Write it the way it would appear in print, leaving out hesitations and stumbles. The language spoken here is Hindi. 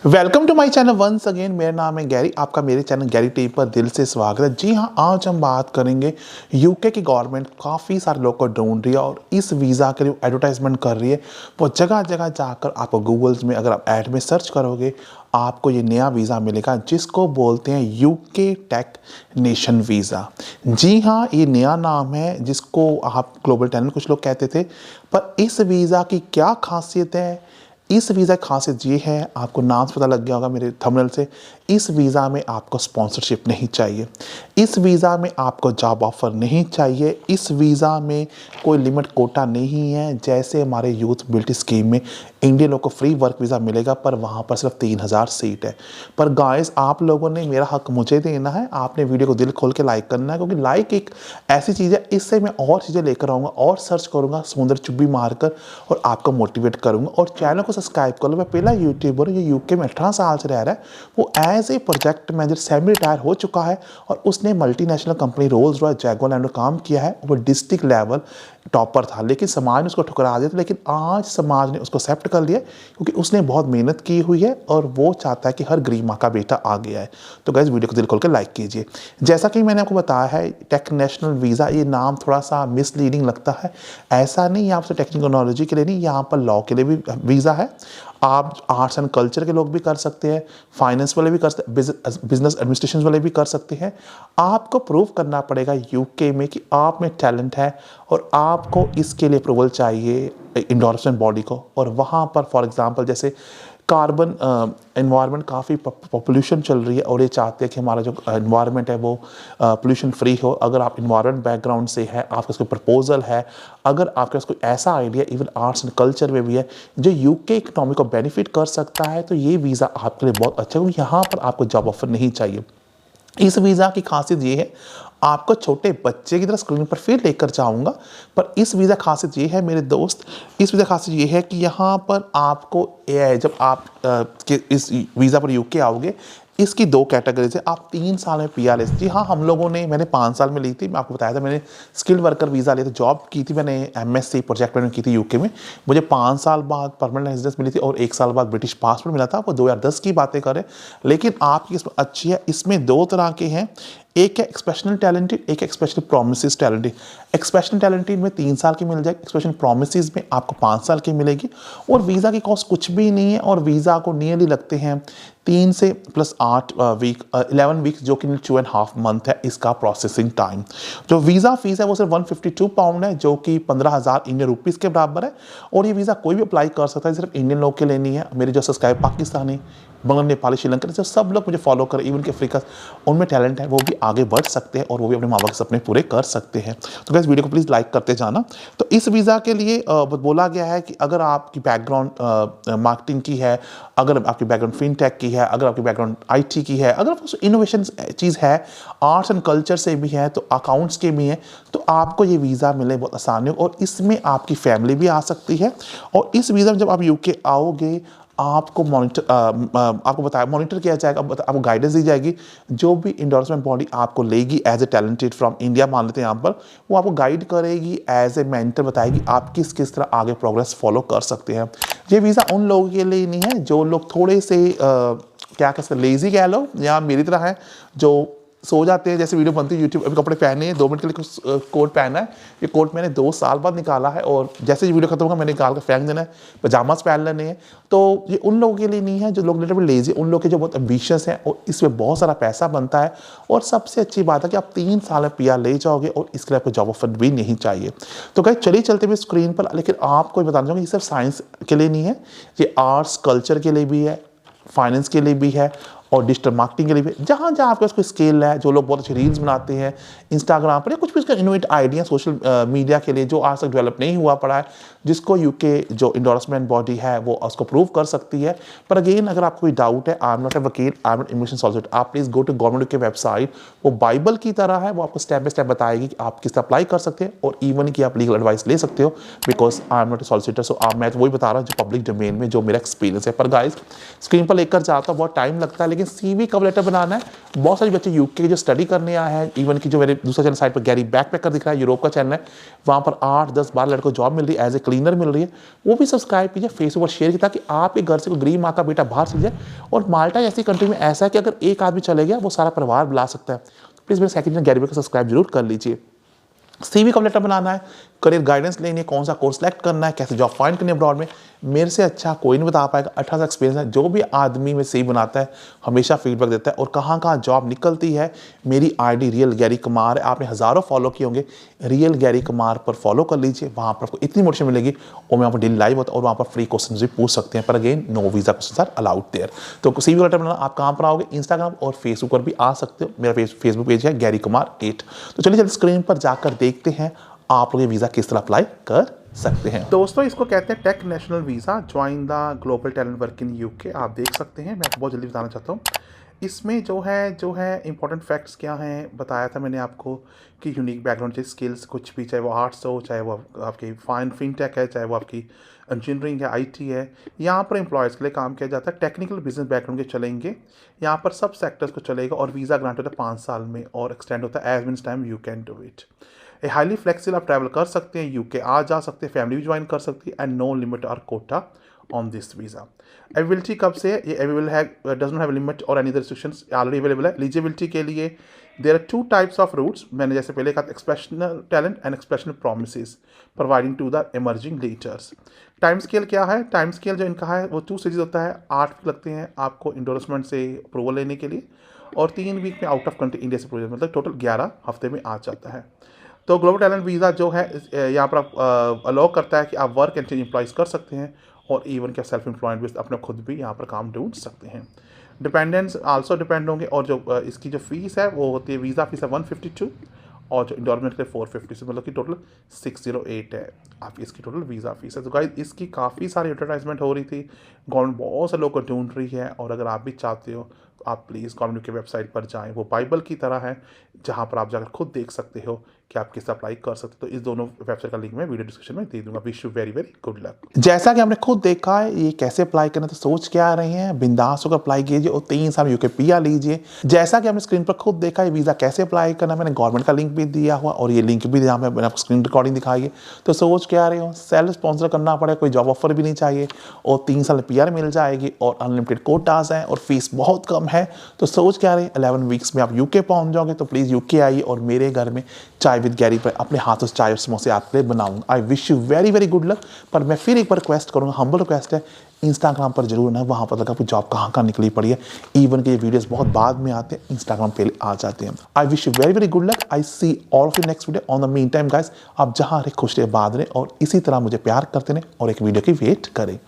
Welcome to my channel once again. मेरा नाम है गैरी, आपका मेरे चैनल गैरी टी पर दिल से स्वागत है। जी हाँ, आज हम बात करेंगे यूके की गवर्नमेंट काफ़ी सारे लोग को ढूंढ रही है और इस वीज़ा के लिए एडवर्टाइजमेंट कर रही है। वो जगह जगह जाकर आपको गूगल्स में अगर आप ऐड में सर्च करोगे आपको ये नया वीज़ा मिलेगा जिसको बोलते हैं यूके टेक नेशन वीज़ा। जी हाँ, ये नया नाम है जिसको आप ग्लोबल टैलेंट कुछ लोग कहते थे। पर इस वीज़ा की क्या खासियत है? इस वीज़ा की खासियत ये है, आपको नाम से पता लग गया होगा मेरे थंबनेल से, इस वीज़ा में आपको स्पॉन्सरशिप नहीं चाहिए, इस वीज़ा में आपको जॉब ऑफर नहीं चाहिए, इस वीज़ा में कोई लिमिट कोटा नहीं है। जैसे हमारे यूथ मोबिलिटी स्कीम में इंडियन लोग को फ्री वर्क वीज़ा मिलेगा पर वहाँ पर सिर्फ 3000 सीट है। पर गाइस, आप लोगों ने मेरा हक मुझे देना है, आपने वीडियो को दिल खोल के लाइक करना है, क्योंकि लाइक एक ऐसी चीज़ है, इससे मैं और चीज़ें लेकर आऊँगा और सर्च करूँगा समुद्र चुब्बी मारकर और आपको मोटिवेट करूँगा। और चैनल को सब्सक्राइब कर लो। मैं पहला यूट्यूबर जो यूके में 18 साल से रह रहा है, वो as a project manager semi retire हो चुका है और उसने multinational company Rolls Royce Jaguar Land में काम किया है। वो डिस्ट्रिक्ट लेवल टॉपर था, लेकिन समाज ने उसको ठुकरा दिया था, लेकिन आज समाज ने उसको एक्सेप्ट कर लिया क्योंकि उसने बहुत मेहनत की हुई है और वो चाहता है कि हर गरीब माँ का बेटा आ गया है। तो गाइस, वीडियो को दिल खोल कर लाइक कीजिए। जैसा कि मैंने आपको बताया है, टेक नेशनल वीज़ा, ये नाम थोड़ा सा मिसलीडिंग लगता है। ऐसा नहीं, यहाँ पर टेक्निकल नॉलेज के लिए नहीं, यहाँ पर लॉ के लिए भी वीज़ा है। आप आर्ट्स एंड कल्चर के लोग भी कर सकते हैं, फाइनेंस वाले भी कर सकते, बिजनेस एडमिनिस्ट्रेशन वाले भी कर सकते हैं। आपको प्रूव करना पड़ेगा यूके में कि आप में टैलेंट है और आपको इसके लिए अप्रूवल चाहिए इंडोर्समेंट बॉडी को। और वहाँ पर फॉर एग्जांपल जैसे कार्बन एनवायरनमेंट, काफ़ी पॉपुलेशन चल रही है और ये चाहते हैं कि हमारा जो एनवायरनमेंट है वो पोल्यूशन फ्री हो। अगर आप एनवायरनमेंट बैकग्राउंड से है, आपका कोई प्रपोजल है, अगर आपके पास कोई ऐसा idea even arts and culture में भी है जो यूके इकोनॉमी को बेनिफिट कर सकता है, तो ये वीज़ा आपके लिए बहुत अच्छा है, क्योंकि यहाँ पर आपको जॉब ऑफर नहीं चाहिए। इस वीज़ा की खासियत ये है, आपको छोटे बच्चे की तरह स्क्रीन पर फिर लेकर जाऊंगा। पर इस वीज़ा खासियत ये है मेरे दोस्त, इस वीज़ा खासियत ये है कि यहाँ पर आपको जब आप इस वीज़ा पर यूके आओगे, इसकी दो कैटेगरीज है। आप 3 साल में पीआर ले। जी हाँ, हम लोगों ने, मैंने 5 साल में ली थी, मैं आपको बताया था, मैंने स्किल्ड वर्कर वीज़ा लिया था, जॉब की थी मैंने, एमएससी प्रोजेक्ट मैनेजमेंट की थी यूके में। मुझे 5 साल बाद परमानेंट रेजिडेंस मिली थी और 1 साल बाद ब्रिटिश पासपोर्ट मिला था। वो 2010 की बातें करें, लेकिन आपकी इसमें अच्छी है। इसमें 2 तरह के हैं, एक है एक्सपेशनल टैलेंटेड, एक है एक्सपेशनल प्रोमिसेस टैलेंटेड। एक्सपेशनल टैलेंटेड में 3 साल की मिल जाएगी, एक्सपेशनल प्रोमिसेस में आपको 5 साल की मिलेगी। और वीज़ा की कॉस्ट कुछ भी नहीं है और वीज़ा को नियरली लगते हैं 3 से प्लस 8 वीक, 11 वीक्स, जो कि 2.5 मंथ है इसका प्रोसेसिंग टाइम। जो वीज़ा फीस है वो सिर्फ 152 पाउंड है, जो कि 15,000 इंडियन रुपीज़ के बराबर है। और ये वीज़ा कोई भी अप्लाई कर सकता है, सिर्फ इंडियन लोग के लिए नहीं है। मेरे जो सब्सक्राइब पाकिस्तानी, बंगाल, नेपाली, श्रीलंकन, जो सब लोग मुझे फॉलो करें, इवन के अफ्रीका, उनमें टैलेंट है, वो भी आगे बढ़ सकते हैं और वो भी अपने माँ बाप के सपने पूरे कर सकते हैं। तो गाइस, वीडियो को प्लीज़ लाइक करते जाना। तो इस वीज़ा के लिए बोला गया है कि अगर आपकी बैकग्राउंड मार्केटिंग की है, अगर आपकी बैकग्राउंड फिनटेक की है, अगर आपकी बैकग्राउंड आईटी की है, अगर इनोवेशन चीज़ है, आर्ट्स एंड कल्चर से भी है, तो अकाउंट्स के भी हैं, तो आपको ये वीज़ा मिलने बहुत आसानी हो और इसमें आपकी फैमिली भी आ सकती है। और इस वीज़ा में जब आप यूके आओगे, आपको आपको बताया मॉनिटर किया जाएगा, आपको गाइडेंस दी जाएगी। जो भी इंडोर्समेंट बॉडी आपको लेगी as a talented from India, मान लेते हैं यहाँ पर, वो आपको गाइड करेगी, एज ए मेंटर बताएगी आप किस किस तरह आगे प्रोग्रेस फॉलो कर सकते हैं। ये वीज़ा उन लोगों के लिए नहीं है जो लोग थोड़े से क्या कह सकते, लेजी कह लो, या मेरी तरह है जो सो जाते हैं। जैसे वीडियो बनती है यूट्यूब, अभी कपड़े पहने हैं, 2 मिनट के लिए कोट पहना है, ये कोट मैंने 2 साल बाद निकाला है और जैसे ये वीडियो खत्म होगा मैंने निकाल कर फेंक देना है, पजामास पहन लेने हैं। तो ये उन लोगों के लिए नहीं है जो लोग लिटरली लेजी, उन लोग के जो बहुत एम्बिशियस हैं और इसमें बहुत सारा पैसा बनता है। और सबसे अच्छी बात है कि आप 3 साल में पीआर ले जाओगे और इसके लिए आपको जॉब ऑफर भी नहीं चाहिए। तो कहीं चलिए चलते हुए स्क्रीन पर, लेकिन आपको बताना चाहूँगा, ये सिर्फ साइंस के लिए नहीं है, ये आर्ट्स कल्चर के लिए भी है, फाइनेंस के लिए भी है और डिजिटल मार्केटिंग के लिए भी। जहाँ जहाँ आपके पास कोई स्किल है, जो लोग बहुत अच्छे रील्स बनाते हैं इंस्टाग्राम पर, या कुछ भी इसका इनोवेट आइडिया सोशल मीडिया के लिए जो आज तक डेवलप नहीं हुआ पड़ा है, जिसको यूके जो इंडोर्समेंट बॉडी है वो उसको प्रूव कर सकती है। पर अगेन, अगर आपको कोई डाउट है, आई एम नॉट ए वकील, आई एम नॉट इमिग्रेशन सॉलिसिटर, आप प्लीज़ गो टू गवर्नमेंट की वेबसाइट, वो बाइबल की तरह है, वो आपको स्टेप बाय स्टेप बताएगी कि आप किस तरह अप्लाई कर सकते हैं और इवन कि आप लीगल एडवाइस ले सकते हो, because I am not a solicitor. So मैं तो वही बता रहा हूँ जो पब्लिक डोमेन में जो मेरा एक्सपीरियंस है। पर गाइस, स्क्रीन पर लेकर जाता हूँ, बहुत टाइम लगता है, लेकिन लेकिन CV कवर लेटर बनाना है। बहुत सारे बच्चे यूके जो स्टडी करने आए हैं, इवन कि जो मेरे दूसरा चैनल साइड पर गैरी बैकपैकर दिख रहा है, यूरोप का चैनल है, वहाँ पर 8, 10, 12 लड़कों को जॉब मिल रही है, एज ए क्लीनर मिल रही है, वो भी सब्सक्राइब कीजिए, फेसबुक पर शेयर कीजिए, ताकि आपके घर से कोई गरीब माँ का बेटा बाहर चल जाए। और माल्टा जैसी कंट्री में ऐसा है कि अगर एक आदमी चले गया वो सारा परिवार बुला सकता है। तो प्लीज़ मेरे second channel Gary backpacker subscribe जरूर कर लीजिए। CV कवर लेटर बनाना है, करियर गाइडेंस लेनी है, कौन सा कोर्स सेलेक्ट करना है, कैसे जॉब फाइंड करनी है अब्रॉड में, मेरे से अच्छा कोई नहीं बता पाएगा। 18 साल एक्सपीरियंस है, जो भी आदमी में CV बनाता है हमेशा फीडबैक देता है। और कहाँ कहाँ जॉब निकलती है, मेरी ID रियल गैरी कुमार है, आपने हज़ारों फॉलो किए होंगे, रियल गैरी कुमार पर फॉलो कर लीजिए, वहाँ पर आपको इतनी मोटिवेशन मिलेगी। और मैं वहाँ पर डेली लाइव होता है और वहाँ पर फ्री क्वेश्चन भी पूछ सकते हैं, पर again no visa question are allowed there. तो CV कवर लेटर बनाना आप कहाँ पर आओगे, इंस्टाग्राम और फेसबुक पर भी आ सकते हो। मेरा फेसबुक पेज है गैरी कुमार 8। तो चलिए स्क्रीन पर जाकर देखते हैं आप लोग ये वीज़ा किस तरह अप्लाई कर सकते हैं। दोस्तों इसको कहते हैं tech national visa, join the global talent work in UK. आप देख सकते हैं, मैं बहुत जल्दी बताना चाहता हूँ इसमें जो है इंपॉर्टेंट फैक्ट्स क्या हैं। बताया था मैंने आपको कि यूनिक बैकग्राउंड चाहिए, स्किल्स कुछ भी, चाहे वो आर्ट्स हो, चाहे वो आपकी फिनटेक है, चाहे वो आपकी इंजीनियरिंग है, IT है। यहाँ पर एम्प्लॉयज़ के लिए काम किया जाता है, टेक्निकल बिजनेस बैकग्राउंड के चलेंगे, यहाँ पर सब सेक्टर्स को चलेगा। और वीज़ा ग्रांट होता है 5 साल में और एक्सटेंड होता है as means time you can do it. A highly flexible, आप ट्रैवल कर सकते हैं, यूके आ जा सकते हैं, फैमिली भी ज्वाइन कर सकती है, एंड नो लिमिट और quota on this visa. Availability कब से है, ये अवेलेबल है, डज नॉट हैव लिमिट और any other restrictions, already available है। एलिजिबिलिटी के लिए there are 2 types of routes, मैंने जैसे पहले कहा exceptional talent and exceptional promises providing to the emerging leaders. Time scale क्या है, टाइम स्केल जो इनका है वो 2 स्टेजेस होता है। 8 वीक लगते हैं आपको इंडोर्समेंट से अप्रूवल लेने के लिए, और 3 वीक में आउट ऑफ कंट्री इंडिया से अप्रूवल, मतलब टोटल 11 हफ्ते में आ जाता है। तो ग्लोबल टैलेंट वीज़ा जो है यहाँ पर आप अलाउ करता है कि आप वर्क एंड चेंज एम्प्लॉइज़ कर सकते हैं, और इवन क्या सेल्फ एम्प्लॉयड भी अपने खुद भी यहाँ पर काम ढूंढ सकते हैं। डिपेंडेंट्स आल्सो डिपेंड होंगे, और जो इसकी जो फीस है वो होती है, वीज़ा फीस है 152, और जो इंडोर्समेंट के 450 से, मतलब कि टोटल 608 है आप इसकी टोटल वीज़ा फीस है। तो गाइस इसकी काफ़ी सारी एडवर्टाइजमेंट हो रही थी, गवर्नमेंट बहुत से लोग को ढूंढ रही है, और अगर आप भी चाहते हो तो आप प्लीज़ गवर्नमेंट की वेबसाइट पर जाएं, वो बाइबल की तरह है जहां पर आप जाकर खुद देख सकते हो कि आप किस अप्लाई कर सकते हो। तो इस दोनों वेबसाइट का लिंक मैं वीडियो डिस्क्रिप्शन में दे दूंगा। Wish you very very good luck. जैसा कि हमने खुद देखा है ये कैसे अप्लाई करना, तो सोच क्या आ रही हैं, बिंदास होकर अप्लाई कीजिए और 3 साल यूके PR लीजिए। जैसा कि हमने स्क्रीन पर खुद देखा है वीज़ा कैसे अप्लाई करना, मैंने गवर्नमेंट का लिंक भी दिया हुआ, और ये लिंक भी यहाँ पे मैंने आपको स्क्रीन रिकॉर्डिंग दिखाई है। तो सोच क्या आ रही हो, सेल्फ स्पॉन्सर करना पड़ेगा, कोई जॉब ऑफर भी नहीं चाहिए, और 3 साल PR मिल जाएगी, और अनलिमिटेड कोटास हैं, और फीस बहुत कम है। तो सोच क्या रही है, 11 वीक्स में आप यूके पहुंच जाओगे। तो प्लीज़ यूके आइए, और मेरे घर में चाय विद गैरी पर अपने हाथों से चाय और समोसे आपके लिए बनाऊंगा। आई wish you very very good luck. पर मैं फिर एक बार रिक्वेस्ट करूंगा, हम्बल रिक्वेस्ट है, इंस्टाग्राम पर जरूर ना, वहाँ पर लगा कि जॉब कहाँ कहाँ निकली पड़ी है। इवन कि ये वीडियोस बहुत बाद में आते हैं, इंस्टाग्राम पे आ जाते हैं। I wish you very very good luck. I see all of you next video. On the mean time guys, आप जहाँ रहे खुश रहे, बात रहे, और इसी तरह मुझे प्यार करते रहें, और एक वीडियो की वेट करें।